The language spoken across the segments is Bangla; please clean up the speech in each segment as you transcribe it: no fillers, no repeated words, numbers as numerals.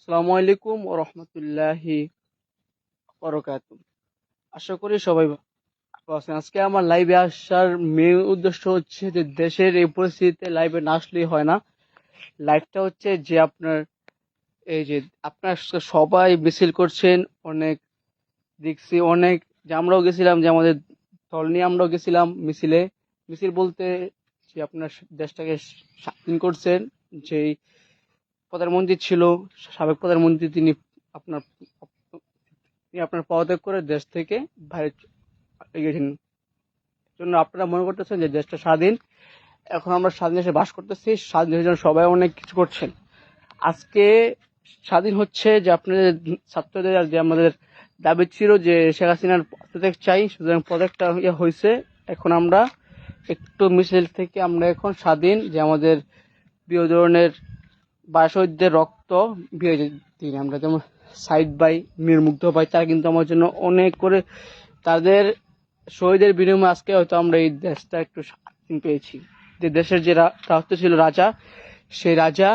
আসসালামু আলাইকুম ও রহমতুল্লাহি বরকাতুহ। আশা করি সবাই ভালো আছেন। আজকে আমার লাইভে আসার মেন উদ্দেশ্য হচ্ছে যে দেশের এই পরিস্থিতিতে লাইভে না আসলেই হয় না। লাইভটা হচ্ছে যে আপনার এই যে আপনার সবাই মিছিল করছেন, অনেক দেখছি অনেক, যে আমরাও গেছিলাম, যে আমাদের দল নিয়ে আমরাও গেছিলাম মিছিলে। মিছিল বলতে যে আপনার দেশটাকে স্বাধীন করছেন, যেই প্রধানমন্ত্রী ছিল, সাবেক প্রধানমন্ত্রী, আপনার তিনি আপনার পদত্যাগ করে দেশ থেকে বাইরে গেছেন। জন্য আপনারা মনে করতেছেন যে দেশটা স্বাধীন, এখন আমরা স্বাধীন দেশে বাস করতেছি, স্বাধীন দেশের জন্য সবাই অনেক কিছু করছেন। আজকে স্বাধীন হচ্ছে যে আপনাদের ছাত্রদের যে আমাদের দাবি ছিল যে শেখ হাসিনার পদত্যাগ চাই, সুতরাং পদত্যাগটা হয়েছে। এখন আমরা একটু মিছিল থেকে আমরা এখন স্বাধীন, যে আমাদের প্রিয় ধরনের বা শহীদদের রক্ত বিয়ে দিন আমরা, যেমন সাইদ ভাই, মীর মুগ্ধ ভাই, তারা কিন্তু আমার জন্য অনেক করে, তাদের শহীদের বিনিময়ে আজকে হয়তো আমরা এই দেশটা একটু স্বাধীন পেয়েছি। যে দেশের যে রাজা ছিল, রাজা, সেই রাজা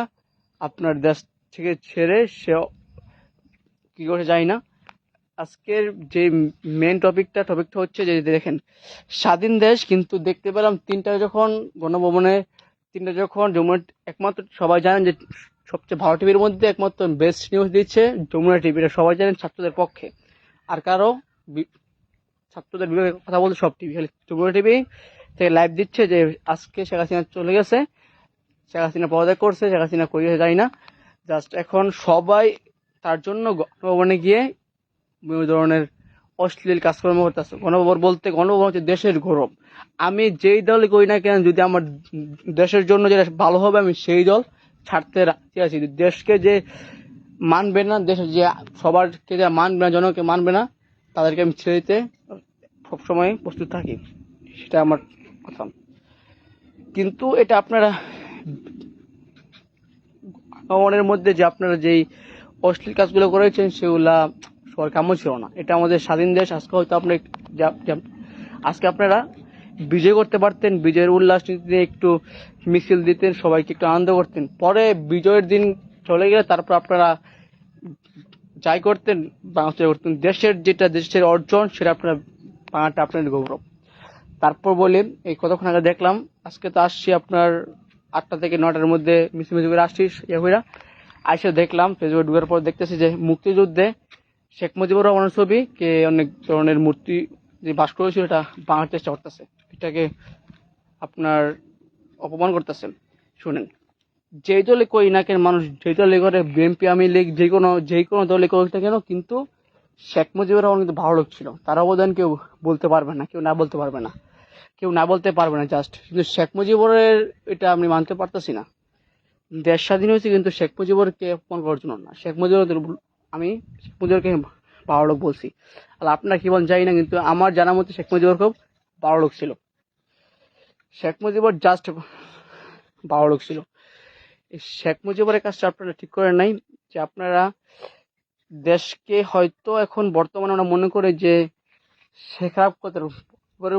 আপনার দেশ থেকে ছেড়ে সে কি করে যায় না। আজকের যে মেন টপিকটা হচ্ছে যে দেখেন, স্বাধীন দেশ কিন্তু দেখতে পেলাম তিনটা যখন গণভবনে, তিনটা যখন যমুনা, একমাত্র সবাই জানেন যে সবচেয়ে ভালো টিভির মধ্যে একমাত্র বেস্ট নিউজ দিচ্ছে যমুনা টিভি, এটা সবাই জানেন ছাত্রদের পক্ষে। আর কারো ছাত্রদের বিভাগে কথা বলতে সব টিভি, খালি যমুনা টিভি থেকে লাইভ দিচ্ছে যে আজকে শেখ হাসিনা চলে গেছে, শেখ হাসিনা পদত্যাগ করছে, শেখ হাসিনা কই গেছে জানি না। জাস্ট এখন সবাই তার জন্য গণভবনে গিয়ে বিভিন্ন ধরনের অশ্লীল কাজকর্ম করতেছে। গণভবন বলতে, গণভবন হচ্ছে দেশের গৌরব। আমি যেই দলই করি না কেন, যদি আমার দেশের জন্য যেটা ভালো হবে আমি সেই দল ছাড়তে রাজি আছি। দেশকে যে মানবে না, দেশের যে সবারকে যে মানবে না, জনকে মানবে না, তাদেরকে আমি ছেড়ে দিতে সবসময় প্রস্তুত থাকি, সেটা আমার কথা। কিন্তু এটা আপনারা ভ্রমণের মধ্যে যে আপনারা যেই অশ্লীল কাজগুলো করেছেন সেগুলা সবার কাম্য ছিল না। এটা আমাদের স্বাধীন দেশ। আজকে হয়তো আপনি আজকে আপনারা বিজয় করতে পারতেন, বিজয়ের উল্লাস নিতে একটু মিছিল দিতেন, সবাইকে একটু আনন্দ করতেন। পরে বিজয়ের দিন চলে গেলে তারপর আপনারা যাই করতেন বাংলাদেশে করতেন। দেশের যেটা দেশের অর্জন সেটা আপনারা বাংলাটা আপনাদের গৌরব। তারপর বলি, এই কতক্ষণ আগে দেখলাম, আজকে তো আসছি আপনার 8টা থেকে 9টার মধ্যে মিছিল করে আসছি হইরা, আইসা দেখলাম ফেসবুকে ঢুকার পর দেখতেছি যে মুক্তিযুদ্ধে শেখ মুজিবুর রহমানের ছবি কে অনেক ধরনের মূর্তি যে ভাস্কর্য ছিল এটা ভাঙার চেষ্টা করতেছে, এটাকে আপনার অপমান করতেছেন। শুনেন, যেই দলে করি না কেন মানুষ, যেই দলে করে বিএনপি, আওয়ামী লীগ, যে কোনো দলে করুক না কেন, কিন্তু শেখ মুজিবুর রহমান কিন্তু ভালো লোক ছিল, তার অবদান কেউ বলতে পারবে না, কেউ না বলতে পারবে না, কেউ না বলতে পারবে না। জাস্ট কিন্তু শেখ মুজিবুরের এটা আমি মানতে পারতেছি না। দেশ স্বাধীন হয়েছে কিন্তু শেখ মুজিবুরকে অপমান করার জন্য না। আমি শেখ মুজিবুরকে ভালো লোক বলছি। আর আপনারা কি বলেন জানি না, কিন্তু আমার জানা মতে শেখ মুজিবুর খুব ভালো লোক ছিল। শেখ মুজিবুর জাস্ট ভালো লোক ছিল। এই শেখ মুজিবুরের কাজটা আপনারা ঠিক করে নাই, যে আপনারা দেশকে হয়তো এখন বর্তমানে আমরা মনে করি যে শেখার কথার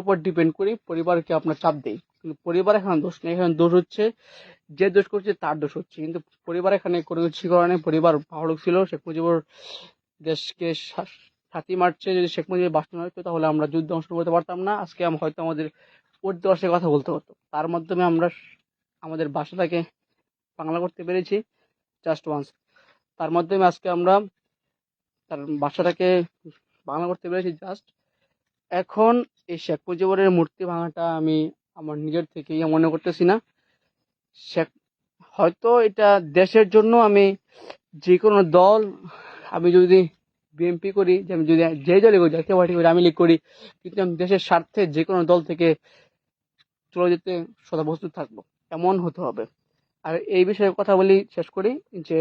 উপর ডিপেন্ড করি, পরিবারকে আপনার চাপ দেই, কিন্তু পরিবার এখানে দোষ নেই। এখানে দোষ হচ্ছে যে দোষ করছে তার দোষ হচ্ছে, কিন্তু পরিবার এখানে কোনো কিছু করে নেই। পরিবার ভালো লোক ছিল। শেখ মুজিবুর দেশকে ছাতি মারছে, যদি শেখ মুজিবুর বাঁচতে না হতো তাহলে আমরা যুদ্ধে অংশগ্রহণ করতে পারতাম না। আজকে হয়তো আমাদের উর্দু ভাষায় কথা বলতে হতো। তার মাধ্যমে আমরা আমাদের ভাষাটাকে বাংলা করতে পেরেছি জাস্ট ওয়ান্স। তার মাধ্যমে আজকে আমরা তার ভাষাটাকে বাংলা করতে পেরেছি জাস্ট। এখন এই শেখ মুজিবুরের মূর্তি ভাঙাটা আমি আমার নিজের থেকেই মনে করতেছি না। শেখ হয়তো এটা দেশের জন্য আমি যে কোনো দল, আমি যদি বিএনপি করি, যে আমি যদি যে দলই করি, জাতীয় পার্টি করি, আমি লীগ করি, কিন্তু আমি দেশের স্বার্থে যে কোনো দল থেকে চলে যেতে সদা প্রস্তুত থাকবো, এমন হতে হবে। আর এই বিষয়ে কথা বলি, শেষ করি যে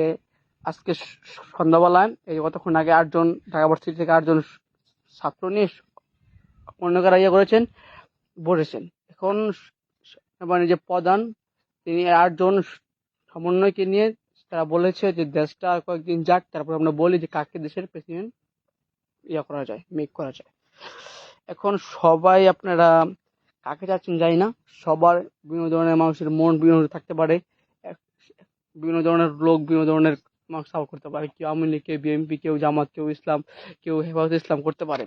আজকে সন্ধ্যাবেলায় এই কতক্ষণ আগে 8জন ঢাকা ভার্সিটি থেকে 8জন ছাত্র নিয়ে অন্য কারা করেছেন, বসেছেন। এখন মানে যে প্রধান, তিনি 8জন সমন্বয়কে নিয়ে তারা বলেছে যে দেশটা আর কয়েকদিন যাক, তারপর আমরা বলি যে কাকে দেশের প্রেসিডেন্ট করা যায়, মেক করা যায়। এখন সবাই আপনারা কাকে চাচ্ছেন জানি না, সবার বিভিন্ন ধরনের মানুষের মন বিভিন্ন থাকতে পারে, বিভিন্ন ধরনের লোক বিভিন্ন ধরনের আমাকে সাপোর্ট করতে পারে, কেউ আওয়ামী লীগ, কেউ বিএনপি, কেউ জামাত, কেউ ইসলাম, কেউ হেফাজত ইসলাম করতে পারে।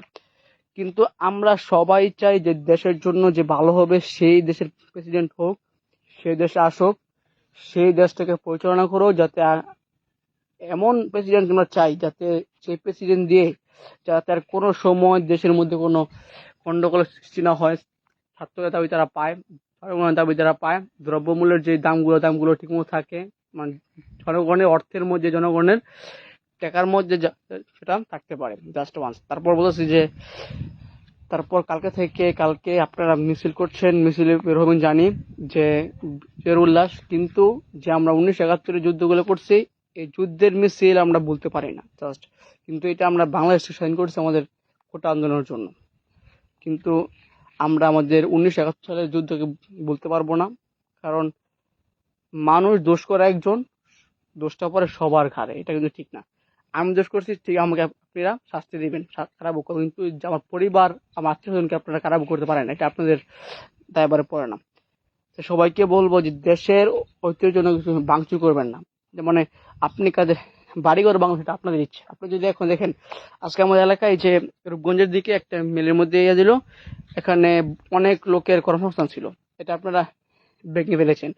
কিন্তু আমরা সবাই চাই যে দেশের জন্য যে ভালো হবে সেই দেশের প্রেসিডেন্ট হোক, সেই দেশে আসুক, সেই দেশটাকে পরিচালনা করো, যাতে এমন প্রেসিডেন্ট আমরা চাই যাতে সেই প্রেসিডেন্ট দিয়ে যাতে আর কোনো সময় দেশের মধ্যে কোনো গন্ডগোলের সৃষ্টি না হয়, ছাত্রদের দাবি তারা পায়, জনগণের দাবি তারা পায়, দ্রব্যমূল্যের যে দামগুলো ঠিকমতো থাকে, মানে জনগণের অর্থের মধ্যে, জনগণের টাকার মধ্যে সেটা থাকতে পারে। Just once. তারপর বলতেছি যে তারপর কালকে আপনারা মিছিল করছেন, মিছিলে বের হবেন জানি যে এর উল্লাস, কিন্তু যে আমরা 1971 যুদ্ধগুলো করছি এই যুদ্ধের মিছিল আমরা বলতে পারি না জাস্ট, কিন্তু এটা আমরা বাংলাদেশে স্বাধীন করছি আমাদের কোটা আন্দোলনের জন্য, কিন্তু আমরা আমাদের 1971 সালের যুদ্ধকে বলতে পারবো না, কারণ মানুষ দোষ করে একজন, দোষটা পরে সবার ঘাড়ে, এটা কিন্তু ঠিক না। আমি দোষ করছি, ঠিক আমাকে আপনারা শাস্তি দিবেন, খারাপ করবেন, কিন্তু আমার পরিবার, আমার আত্মীয়স্বজনকে আপনারা খারাপ করতে পারেন না, এটা আপনাদের দায়ভারে পড়ে না। তো সবাইকে বলবো যে দেশের ঐতিহ্যের জন্য কিছু ভাঙচুর করবেন না। মানে আপনি কাদের বাড়িঘর ভাঙুন, সেটা আপনাদের ইচ্ছে। আপনি যদি এখন দেখেন আজকে আমাদের এলাকায় যে রূপগঞ্জের দিকে একটা মেলের মধ্যে ইয়ে দিল, এখানে অনেক লোকের কর্মসংস্থান ছিল, এটা আপনারা ভেঙে ফেলেছেন।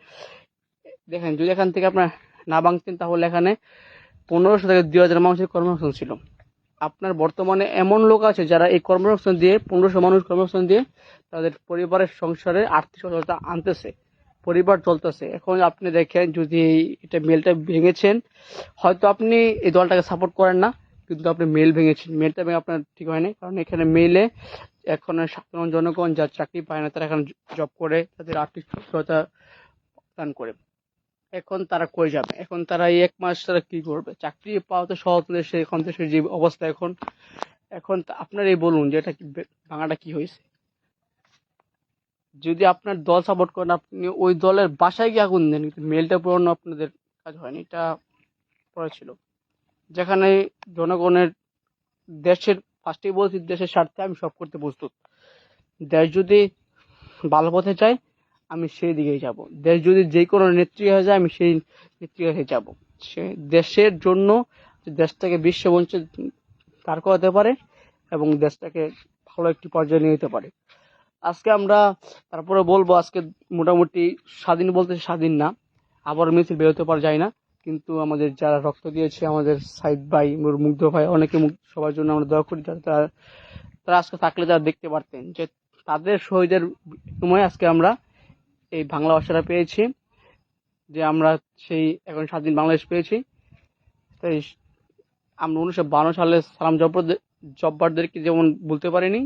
দেখেন যদি এখান থেকে আপনার না ভাঙতেন তাহলে এখানে 1500 থেকে 2000 মানুষের কর্মসংস্থান ছিল। আপনার বর্তমানে এমন লোক আছে যারা এই কর্মসংস্থান দিয়ে 1500 মানুষ কর্মসংস্থান দিয়ে তাদের পরিবারের সংসারে আর্থিক সচ্ছলতা আনতেছে, পরিবার চলতেছে। এখন আপনি দেখেন যদি এটা মেলটা ভেঙেছেন, হয়তো আপনি এই দলটাকে সাপোর্ট করেন না, কিন্তু আপনি মেল ভেঙেছেন, মেলটা ভেঙে আপনার ঠিক হয়নি, কারণ এখানে মেলে এখন সাধারণ জনগণ যারা চাকরি পায় না তারা এখন জব করে, তাদের আর্থিক সচ্ছলতা দান করে। এখন তারা কই যাবে? এখন তারা এই 1 মাস তারা কি করবে? চাকরি পাওয়া তো সহজ দেশে, এখন দেশের যে অবস্থা এখন, এখন আপনারাই বলুন যে এটা কি ভাঙাটা কি হয়েছে? যদি আপনার দল সাপোর্ট করেন আপনি ওই দলের বাসায় গিয়ে আগুন দেন, কিন্তু মেলটা পুরানো আপনাদের কাজ হয়নি, এটা পরে ছিল। যেখানে জনগণের, দেশের, ফার্স্টেই বলছি দেশের স্বার্থে আমি সব করতে প্রস্তুত। দেশ যদি ভালো পথে যায় আমি সেই দিকেই যাব, দেশ যদি যে কোনো নেত্রী হয়ে যায় আমি সেই নেত্রী হয়ে যাব। সে দেশের জন্য দেশটাকে বিশ্বমঞ্চে দাঁড় করাতে পারে এবং দেশটাকে ভালো একটি পর্যায়ে নিয়ে যেতে পারে। আজকে আমরা তারপরে বলবো আজকে মোটামুটি স্বাধীন বলতে স্বাধীন না, আবার মিছিল বেরোতে পারা যায় না, কিন্তু আমাদের যারা রক্ত দিয়েছে, আমাদের সাইদ ভাই, মুগ্ধ ভাই, অনেকে সবার জন্য আমরা দোয়া করি, যাতে তারা তারা আজকে থাকলে তারা দেখতে পারতেন যে তাদের শহীদের সময় আজকে আমরা এই বাংলা ভাষাটা পেয়েছি, যে আমরা সেই এখন স্বাধীন বাংলাদেশ পেয়েছি। তাই আমরা 1952 সালে সালাম জব্বারদেরকে যেমন বলতে পারিনি,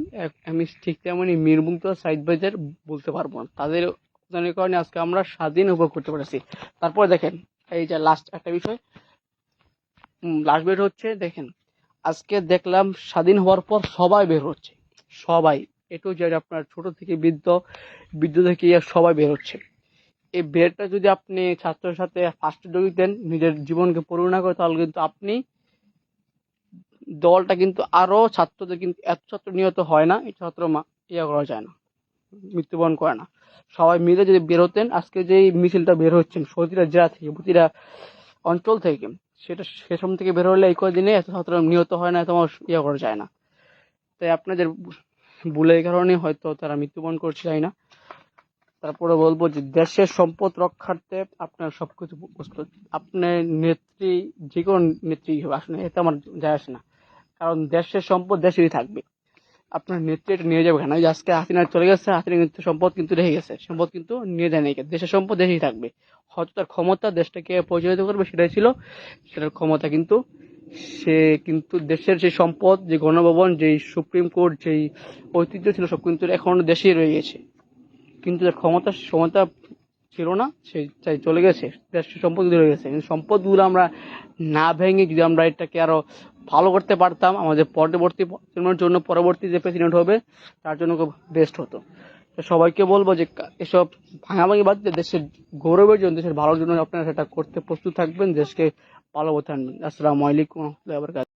আমি ঠিক তেমনি মীর মুগ্ধ, সাইদ ভাইদের বলতে পারবো না, তাদের অবদানের কারণে আজকে আমরা স্বাধীন উপভোগ করতে পারছি। তারপরে দেখেন এই যে লাস্ট একটা বিষয়, লাস্ট বের হচ্ছে, দেখেন আজকে দেখলাম স্বাধীন হওয়ার পর সবাই বের হচ্ছে, সবাই এটু যে আপনার ছোট থেকে বৃদ্ধ থেকে সবাই বের হচ্ছে। এই বেরটা যদি আপনি ছাত্রের সাথে ফার্স্টে যোগ দেন, নিজের জীবনকে পরিণত করে, তাহলে কিন্তু আপনি দলটা কিন্তু আরো ছাত্রদের, কিন্তু এত ছাত্র নিহত হয় না, এই ছাত্র করা যায় না, মৃত্যুবরণ করে না। সবাই মিলে যদি বের হতেন, আজকে যে মিছিলটা বের হচ্ছেন প্রতিটা জেলা থেকে, প্রতিটা অঞ্চল থেকে, সেটা সেসব থেকে বের হলে এই কদিনে এত ছাত্র নিহত হয় না, এত মানুষ করা যায় না। তাই আপনাদের ভুলের কারণে হয়তো তারা মৃত্যুবরণ করছে, যায় না। তারপরে বলবো যে দেশের সম্পদ রক্ষার্থে আপনার সবকিছু প্রস্তুত। আপনার নেত্রী যে কোনো নেত্রী হবে আসলে, এতে আমার যায় আসে না, কারণ দেশের সম্পদ দেশেরই থাকবে। আপনার নেত্রী এটা নিয়ে যাবে কেন? আজকে হাসিনা চলে গেছে, হাসিনা কিন্তু সম্পদ কিন্তু রেখে গেছে, সম্পদ কিন্তু নিয়ে যায় নাই, দেশের সম্পদ দেশেই থাকবে। হয়তো তার ক্ষমতা দেশটাকে পরিচালিত করবে সেটাই ছিল, সেটার ক্ষমতা, কিন্তু সে কিন্তু দেশের যে সম্পদ, যে গণভবন, যেই সুপ্রিম কোর্ট, যেই ঐতিহ্য ছিল, সব কিন্তু এখনো দেশেই রয়ে গেছে, কিন্তু তার ক্ষমতা ছিল না, সে চাই চলে গেছে, দেশের সম্পদ রয়ে গেছে। কিন্তু সম্পদগুলো আমরা না ভেঙে যদি আমরা এটাকে আরো ভালো করতে পারতাম, আমাদের পরবর্তী প্রজন্মের জন্য, পরবর্তী যে প্রেসিডেন্ট হবে তার জন্য খুব বেস্ট হতো। তো সবাইকে বলবো যে এসব ভাঙাভাঙি বাদ দিয়ে দেশের গৌরবের জন্য, দেশের ভালোর জন্য আপনারা সেটা করতে প্রস্তুত থাকবেন, দেশকে ভালো পথে আনবেন। আসসালামু আলাইকুম ওয়া রাহমাতুল্লাহি ওয়া বারাকাতুহু।